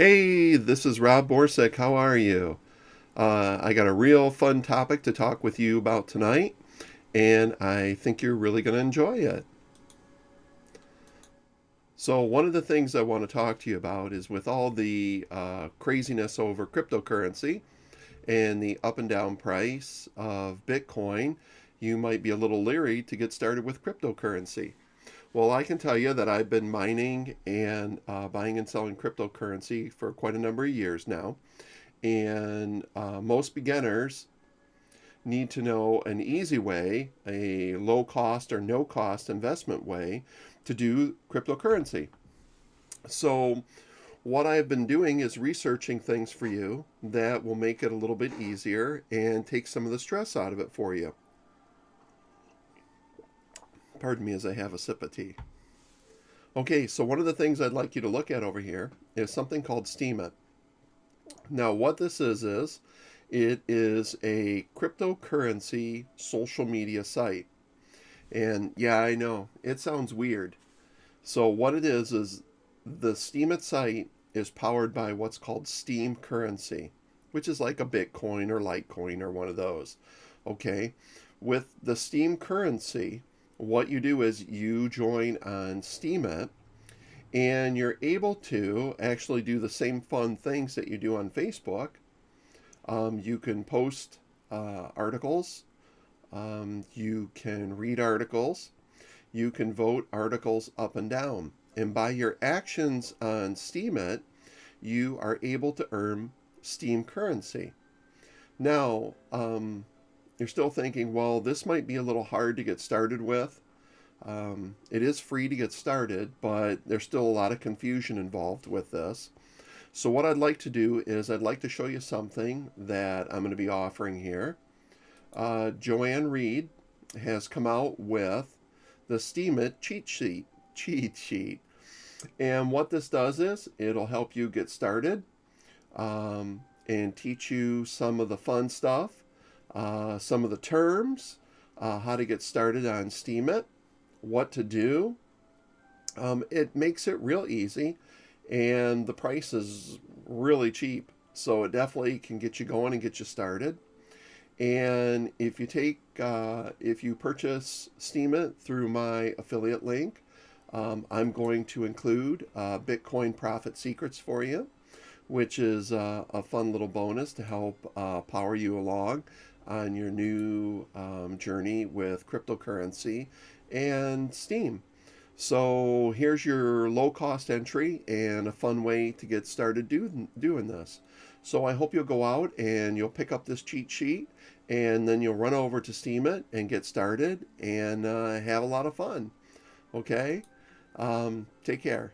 Hey, this is Rob Borsick. How are you? I got a real fun topic to talk with you about tonight, and I think you're really going to enjoy it. So, one of the things I want to talk to you about is with all the craziness over cryptocurrency and the up and down price of Bitcoin, you might be a little leery to get started with cryptocurrency. Well, I can tell you that I've been mining and buying and selling cryptocurrency for quite a number of years now. And most beginners need to know an easy way, a low cost or no cost investment way to do cryptocurrency. So, what I've been doing is researching things for you that will make it a little bit easier and take some of the stress out of it for you. Pardon me as I have a sip of tea. Okay, so one of the things I'd like you to look at over here is something called SteemIt. Now, what this is it is a cryptocurrency social media site. And yeah, I know, it sounds weird. So what it is the SteemIt site is powered by what's called Steem currency, which is like a Bitcoin or Litecoin or one of those. Okay? With the Steem currency, what you do is you join on SteemIt and you're able to actually do the same fun things that you do on Facebook. You can post articles, you can read articles, you can vote articles up and down. And by your actions on SteemIt, you are able to earn Steem currency. Now, you're still thinking, well, this might be a little hard to get started with. It is free to get started, but there's still a lot of confusion involved with this. So what I'd like to do is I'd like to show you something that I'm going to be offering here. Joanne Reed has come out with the SteemIt cheat sheet. And what this does is it'll help you get started and teach you some of the fun stuff, some of the terms, how to get started on SteemIt, what to do. It makes it real easy, and the price is really cheap. So it definitely can get you going and get you started. And if you purchase SteemIt through my affiliate link, I'm going to include Bitcoin Profit Secrets for you, which is a fun little bonus to help power you along on your new journey with cryptocurrency and Steem. So here's your low cost entry and a fun way to get started doing this. So I hope you'll go out and you'll pick up this cheat sheet and then you'll run over to SteemIt and get started and have a lot of fun. Okay? Take care.